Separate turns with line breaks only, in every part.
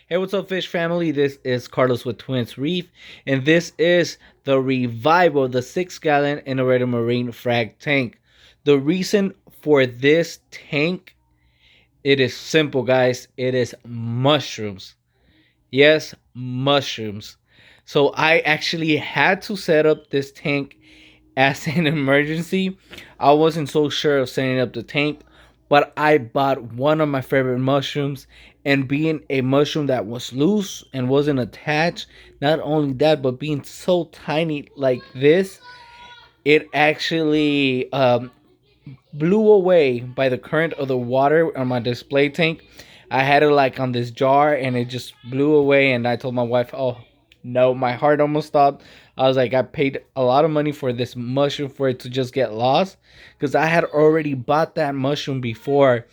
Hey, what's up, fish family? This is Carlos with Twins Reef, and this is the revival of the 6 gallon Innovator Marine Frag tank. The reason for this tank, it is simple, guys. It is mushrooms. Yes, mushrooms. So I actually had to set up this tank as an emergency. I wasn't so sure of setting up the tank, but I bought one of my favorite mushrooms, and being a mushroom that was loose and wasn't attached, not only that, but being so tiny like this, it actually blew away by the current of the water on my display tank. I had it like on this jar and it just blew away. And I told my wife, oh no, my heart almost stopped. I was like, I paid a lot of money for this mushroom for it to just get lost because I had already bought that mushroom before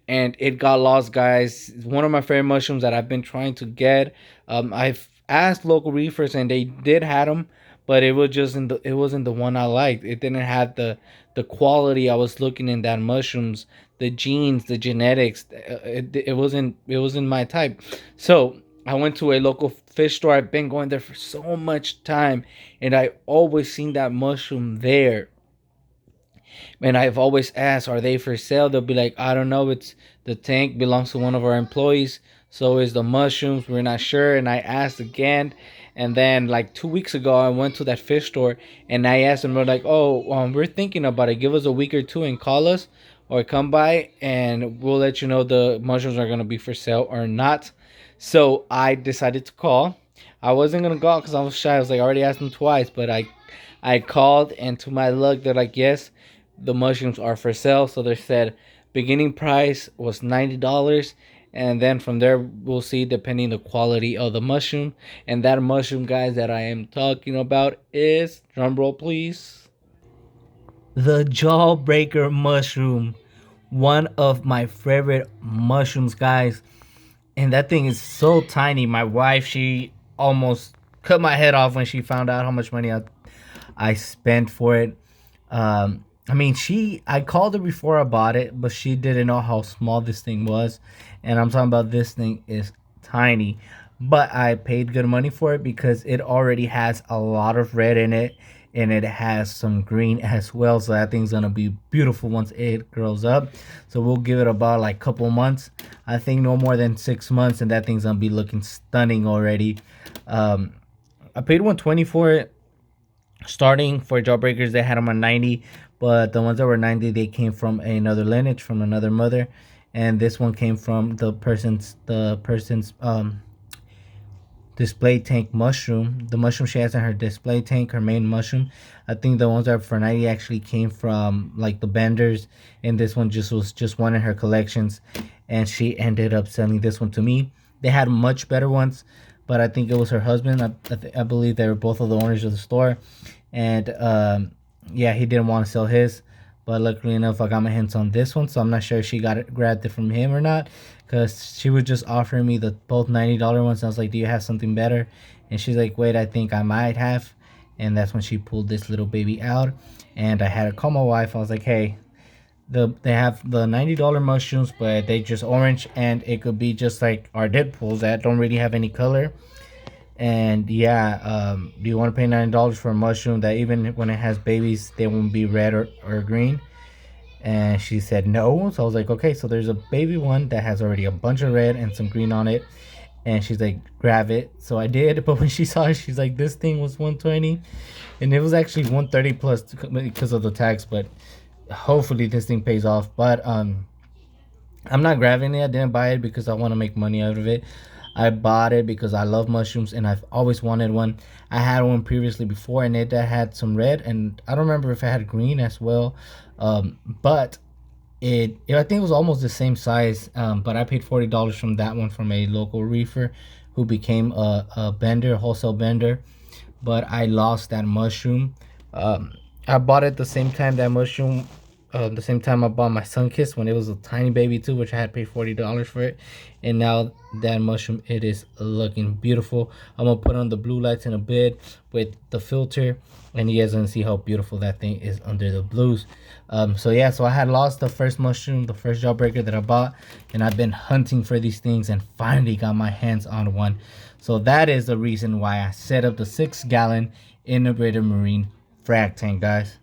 and it got lost, guys. It's one of my favorite mushrooms that I've been trying to get. I've asked local reefers and they did have them, but it wasn't the one I liked. It didn't have the quality I was looking in that mushrooms, the genes, the genetics. It wasn't my type. So I went to a local fish store. I've been going there for so much time, and I always seen that mushroom there. And I've always asked, are they for sale? They'll be like, I don't know. It's the tank belongs to one of our employees. So is the mushrooms. We're not sure. And I asked again. And then like 2 weeks ago, I went to that fish store and I asked them, they're like, oh, we're thinking about it. Give us a week or two and call us or come by and we'll let you know the mushrooms are going to be for sale or not. So I decided to call. I wasn't going to call because I was shy. I was like, I already asked them twice, but I called, and to my luck, they're like, yes, the mushrooms are for sale. So they said beginning price was $90, and then from there we'll see depending the quality of the mushroom. And that mushroom, guys, that I am talking about is, drum roll please, the Jawbreaker mushroom. One of my favorite mushrooms, guys. And that thing is so tiny. My wife, she almost cut my head off when she found out how much money I spent for it. I mean, I called her before I bought it, but she didn't know how small this thing was. And I'm talking about this thing is tiny. But I paid good money for it because it already has a lot of red in it and it has some green as well. So that thing's gonna be beautiful once it grows up. So we'll give it about like couple months. I think no more than 6 months, and that thing's gonna be looking stunning already. Um, I paid 120 for it. Starting for Jawbreakers, they had them on 90, but the ones that were 90, they came from another lineage, from another mother, and this one came from the person's display tank mushroom. The mushroom she has in her display tank, her main mushroom. I think the ones that are for 90 actually came from like the benders, and this one just was just one in her collections, and she ended up selling this one to me. They had much better ones, but I think it was her husband. I believe they were both of the owners of the store, and yeah, he didn't want to sell his. But luckily enough, I got my hands on this one, so I'm not sure if she grabbed it from him or not, because she was just offering me the both $90 ones. I was like, "Do you have something better?" And she's like, "Wait, I think I might have." And that's when she pulled this little baby out, and I had to call my wife. I was like, "Hey, they have the $90 mushrooms, but they just orange, and it could be just like our Deadpools that don't really have any color." And yeah, do you want to pay $90 for a mushroom that even when it has babies, they won't be red or green? And she said no. So I was like, okay, so there's a baby one that has already a bunch of red and some green on it. And she's like, grab it. So I did. But when she saw it, she's like, this thing was 120, and it was actually 130 plus because of the tax. But hopefully this thing pays off. But I'm not grabbing it. I didn't buy it because I want to make money out of it. I bought it because I love mushrooms and I've always wanted one. I had one previously before, and it had some red, and I don't remember if it had green as well. But I think it was almost the same size. But I paid $40 from that one from a local reefer who became a bender, a wholesale bender. But I lost that mushroom. I bought it the same time that mushroom the same time I bought my Sunkiss when it was a tiny baby too, which I had paid $40 for it. And now that mushroom, it is looking beautiful. I'm gonna put on the blue lights in a bit with the filter, and you guys gonna see how beautiful that thing is under the blues. So yeah, so I had lost the first mushroom, the first Jawbreaker that I bought, and I've been hunting for these things and finally got my hands on one. So that is the reason why I set up the 6-gallon integrated marine frag tank, guys.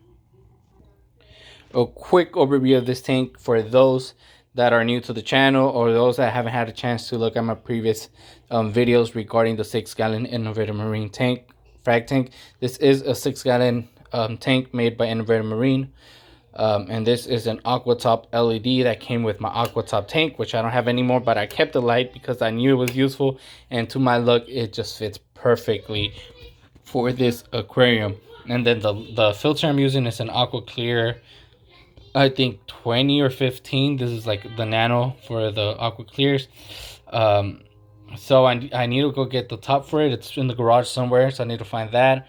A quick overview of this tank for those that are new to the channel or those that haven't had a chance to look at my previous videos regarding the 6-gallon innovative marine tank frag tank. This is a 6-gallon tank made by Innovative Marine, and this is an aqua top LED that came with my aqua top tank, which I don't have anymore, but I kept the light because I knew it was useful, and to my look it just fits perfectly for this aquarium. And then the filter I'm using is an aqua clear, I think 20 or 15. This is like the Nano for the aqua clears. So I need to go get the top for it. It's in the garage somewhere, so I need to find that.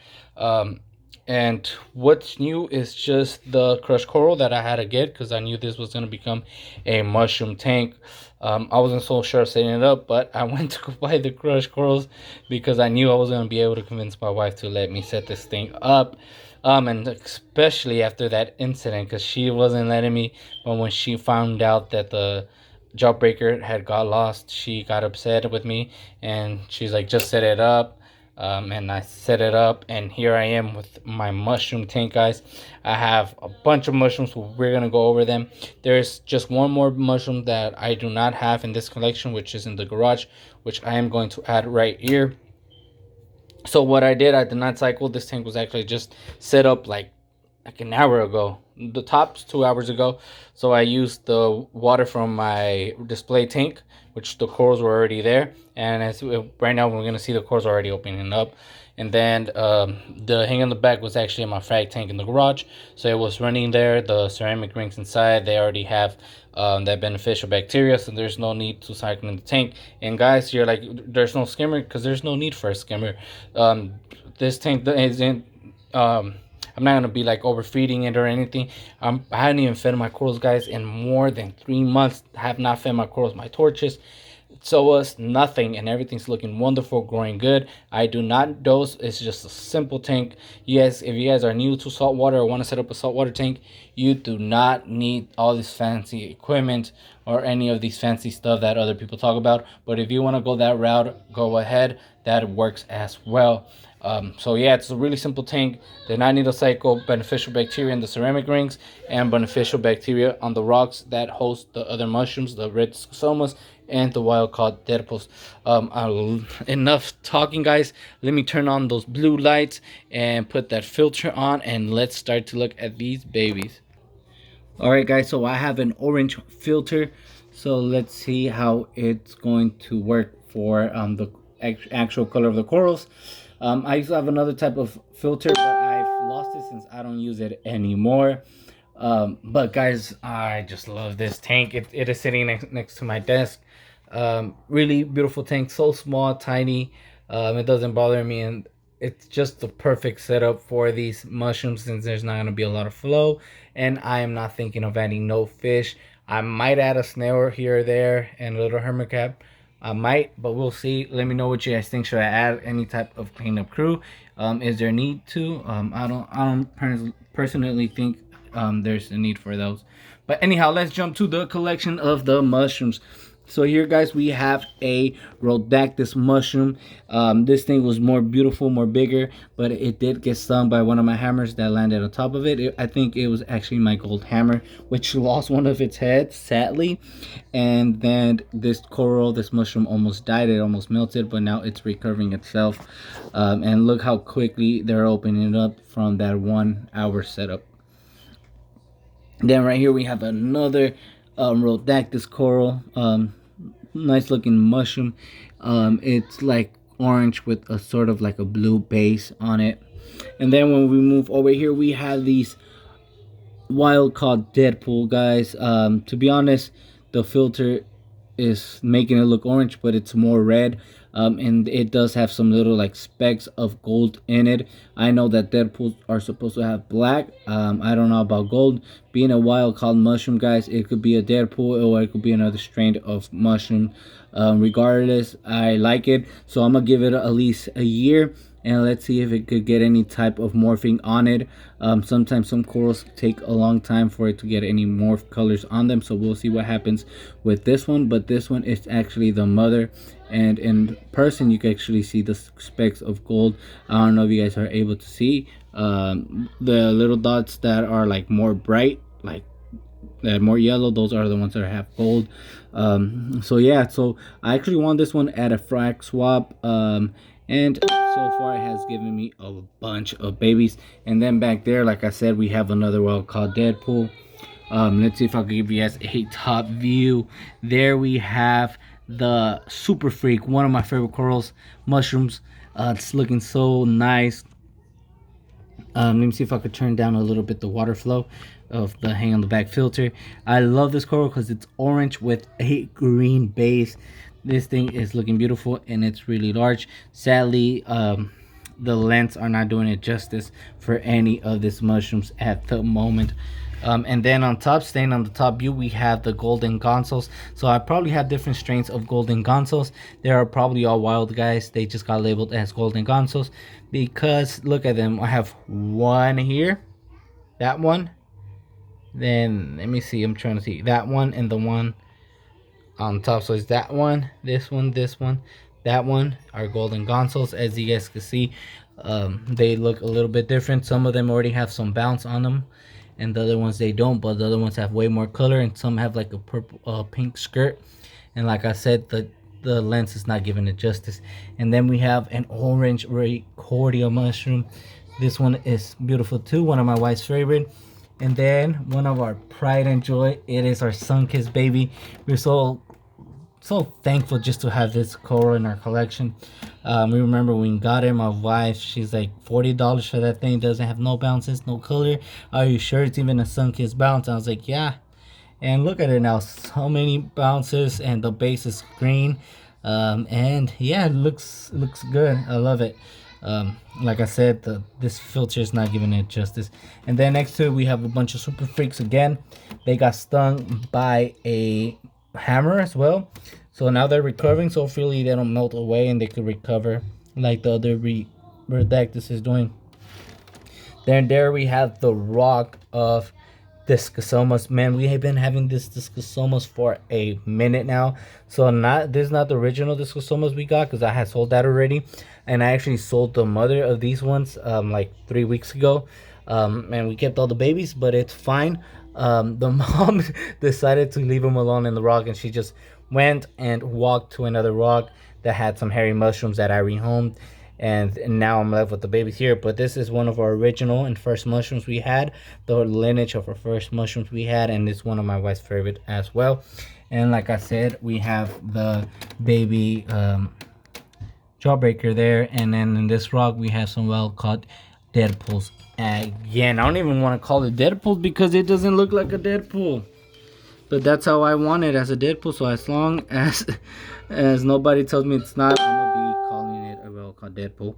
And what's new is just the crushed coral that I had to get because I knew this was going to become a mushroom tank. I wasn't so sure setting it up, but I went to go buy the crushed corals because I knew I was going to be able to convince my wife to let me set this thing up. And especially after that incident, because she wasn't letting me. But when she found out that the Jawbreaker had got lost, she got upset with me, and she's like, just set it up. And I set it up, and here I am with my mushroom tank, guys. I have a bunch of mushrooms, so we're gonna go over them. There's just one more mushroom that I do not have in this collection, which is in the garage, which I am going to add right here. So what I did not cycle. This tank was actually just set up like an hour ago. The top's 2 hours ago. So I used the water from my display tank, which the corals were already there. And as right now we're gonna see the corals already opening up. And then the hang on the back was actually in my frag tank in the garage, so it was running there. The ceramic rings inside, they already have that beneficial bacteria, so there's no need to cycle in the tank. And guys, you're like, there's no skimmer, because there's no need for a skimmer. This tank isn't I'm not gonna be like overfeeding it or anything. I haven't even fed my corals, guys, in more than 3 months. I have not fed my corals my torches. So was nothing, and everything's looking wonderful, growing good. I do not dose. It's just a simple tank. Yes, if you guys are new to saltwater or want to set up a saltwater tank, you do not need all this fancy equipment or any of these fancy stuff that other people talk about. But if you want to go that route, go ahead. That works as well. So yeah, it's a really simple tank. Did not need a cycle. Beneficial bacteria in the ceramic rings and beneficial bacteria on the rocks that host the other mushrooms, the red scosomas and the wild caught deadpools. Enough talking, guys. Let me turn on those blue lights and put that filter on, and let's start to look at these babies. All right, guys, so I have an orange filter, so let's see how it's going to work for the actual color of the corals. I used to have another type of filter, but I've lost it since I don't use it anymore. But guys, I just love this tank. It is sitting next to my desk. Really beautiful tank, so small, tiny. It doesn't bother me, and it's just the perfect setup for these mushrooms since there's not going to be a lot of flow, and I am not thinking of adding no fish. I might add a snail here or there and a little hermit crab. I might, but we'll see. Let me know what you guys think. Should I add any type of cleanup crew? Is there need to? I don't personally think there's a need for those. But anyhow, let's jump to the collection of the mushrooms. So here, guys, we have a Rhodactis mushroom. This thing was more beautiful, more bigger, but it did get stung by one of my hammers that landed on top of it. I think it was actually my gold hammer, which lost one of its heads, sadly. And then this coral, this mushroom almost died. It almost melted, but now it's recovering itself. And look how quickly they're opening it up from that 1 hour setup. Then right here we have another Rhodactis coral. Nice looking mushroom. It's like orange with a sort of like a blue base on it. And then when we move over here, we have these wild caught deadpool, guys. To be honest, the filter is making it look orange, but it's more red. And it does have some little like specks of gold in it. I know that Deadpools are supposed to have black. I don't know about gold. Being a wild caught mushroom, guys, it could be a Deadpool or it could be another strain of mushroom. Regardless, I like it, so I'm gonna give it at least a year, and let's see if it could get any type of morphing on it. Sometimes some corals take a long time for it to get any morph colors on them, so we'll see what happens with this one. But this one is actually the mother, and in person you can actually see the specks of gold. I don't know if you guys are able to see the little dots that are like more bright, like that more yellow, those are the ones that have gold. So yeah, so I actually won this one at a frag swap, and so far it has given me a bunch of babies. And then back there, like I said, we have another well called Deadpool. Let's see if I can give you guys a top view. There we have the Super Freak, one of my favorite corals mushrooms. It's looking so nice. Let me see if I could turn down a little bit the water flow of the hang on the back filter. I love this coral because it's orange with a green base. This thing is looking beautiful and it's really large. Sadly, the lens are not doing it justice for any of these mushrooms at the moment. And then on top, staying on the top view, we have the golden gonzals. So I probably have different strains of golden gonzals. They are probably all wild, guys. They just got labeled as golden gonzals because look at them. I have one here, that one. Then let me see, I'm trying to see that one and the one on top. So it's that one, this one, that one are golden gonzals. As you guys can see, they look a little bit different. Some of them already have some bounce on them and the other ones they don't, but the other ones have way more color and some have like a purple pink skirt. And like I said, the lens is not giving it justice. And then we have an orange Recordia mushroom. This one is beautiful too, one of my wife's favorite. And then one of our pride and joy, it is our sun-kissed baby. We're so thankful just to have this coral in our collection. We remember when we got it, my wife, she's like $40 for that thing. Doesn't have no bounces, no color. Are you sure it's even a sun-kissed bounce? I was like, yeah. And look at it now, so many bounces and the base is green. And yeah, it looks good. I love it. Like I said, this filter is not giving it justice. And then next to it we have a bunch of super freaks again. They got stung by a hammer as well, so now they're recovering, so hopefully they don't melt away and they could recover like the other Redactus is doing. Then there we have the rock of Discosomas. Man, we have been having this Discosomas for a minute now. So this is not the original Discosomas we got because I had sold that already, and I actually sold the mother of these ones like 3 weeks ago. And we kept all the babies, but it's fine. The mom decided to leave them alone in the rock, and she just went and walked to another rock that had some hairy mushrooms that I rehomed. And now I'm left with the babies here. But this is one of our original and first mushrooms we had, the lineage of our first mushrooms we had, and it's one of my wife's favorite as well. And like I said, we have the baby Jawbreaker there, and then in this rock we have some well caught Deadpools. Again, I don't even want to call it Deadpool because it doesn't look like a Deadpool, but that's how I want it, as a Deadpool. So as long as nobody tells me it's not, I'm gonna be calling it a well called Deadpool.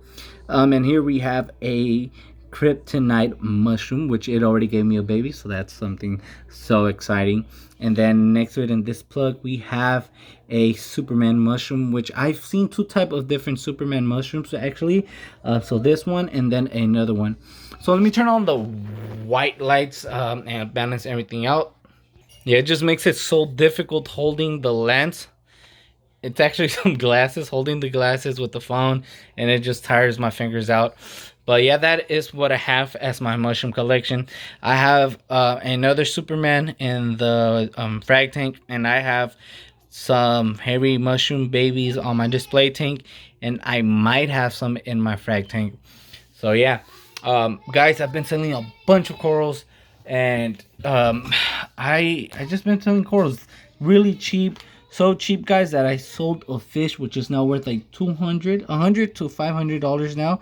And here we have a kryptonite mushroom, which it already gave me a baby, so that's something so exciting. And then next to it in this plug we have a Superman mushroom, which I've seen two type of different Superman mushrooms actually. So this one and then another one. So let me turn on the white lights and balance everything out. Yeah, it just makes it so difficult holding the lens. It's actually some glasses, holding the glasses with the phone, and it just tires my fingers out. But yeah, that is what I have as my mushroom collection. I have another Superman in the frag tank, and I have some hairy mushroom babies on my display tank, and I might have some in my frag tank. So yeah, guys, I've been selling a bunch of corals, and I just been selling corals really cheap. So cheap, guys, that I sold a fish which is now worth like $100 to $500 now.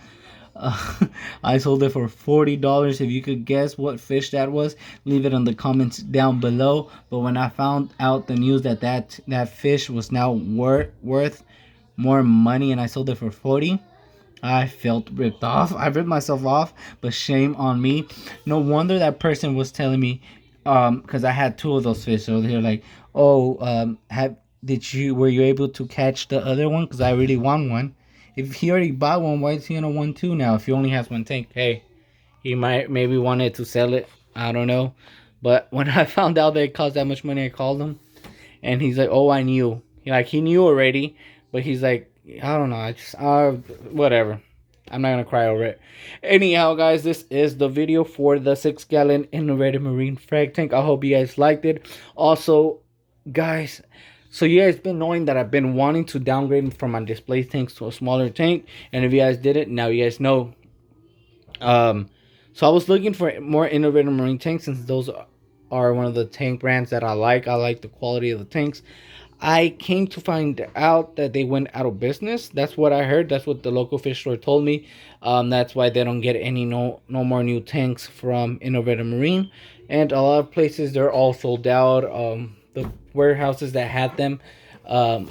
I sold it for $40. If you could guess what fish that was, leave it in the comments down below. But when I found out the news that that fish was now worth more money and I sold it for 40, I felt ripped off. I ripped myself off, but shame on me. No wonder that person was telling me, because I had two of those fish. So they're like, "Oh, have did you were you able to catch the other one? Because I really want one. If he already bought one, why is he gonna want two now? If he only has one tank, hey, he might maybe wanted to sell it. I don't know. But when I found out that it cost that much money, I called him, and he's like, "Oh, I knew." He knew already, but he's like, "I don't know. I just whatever. I'm not gonna cry over it." Anyhow, guys, this is the video for the 6-gallon integrated marine frag tank. I hope you guys liked it. Also, guys, so you guys been knowing that I've been wanting to downgrade from my display tanks to a smaller tank, and if you guys did it, now you guys know. Um, so I was looking for more innovative marine tanks since those are one of the tank brands that I like. I like the quality of the tanks. I came to find out that they went out of business. That's what I heard. That's what the local fish store told me. That's why they don't get any no more new tanks from Innovative Marine, and a lot of places they're all sold out. The warehouses that had them,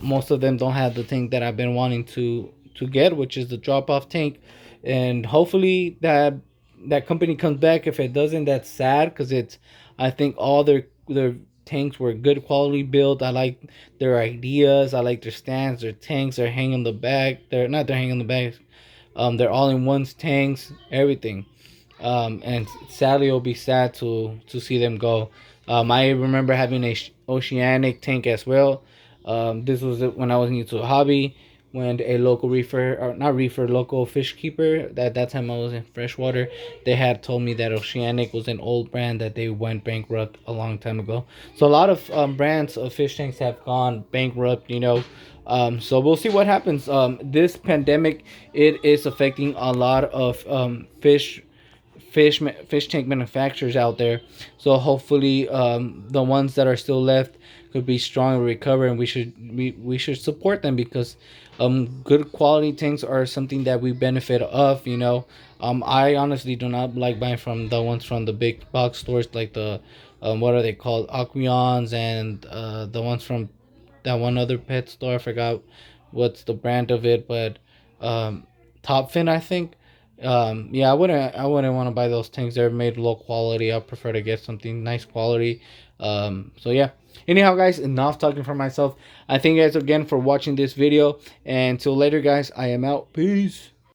most of them don't have the tank that I've been wanting to get, which is the drop off tank, and hopefully that company comes back. If it doesn't, that's sad because it's I think all their tanks were good quality built. I like their ideas. I like their stands, their tanks. They're hanging the back. They're hanging the back. They're all in one's tanks, everything. And sadly, it'll be sad to see them go. I remember having a oceanic tank as well. This was when I was new to a hobby. When a local reefer, or not reefer, local fish keeper, at that time I was in freshwater, they had told me that Oceanic was an old brand that they went bankrupt a long time ago. So a lot of brands of fish tanks have gone bankrupt, so we'll see what happens. This pandemic, it is affecting a lot of fish tank manufacturers out there. So hopefully, the ones that are still left could be strong and recover, and we should support them because good quality tanks are something that we benefit of. I honestly do not like buying from the ones from the big box stores like the what are they called, Aqueons, and the ones from that one other pet store. I forgot what's the brand of it, but Top Fin, I think. Yeah, I wouldn't want to buy those things. They're made low quality. I prefer to get something nice quality. So yeah. Anyhow, guys, enough talking for myself. I thank you guys again for watching this video. And till later, guys, I am out. Peace.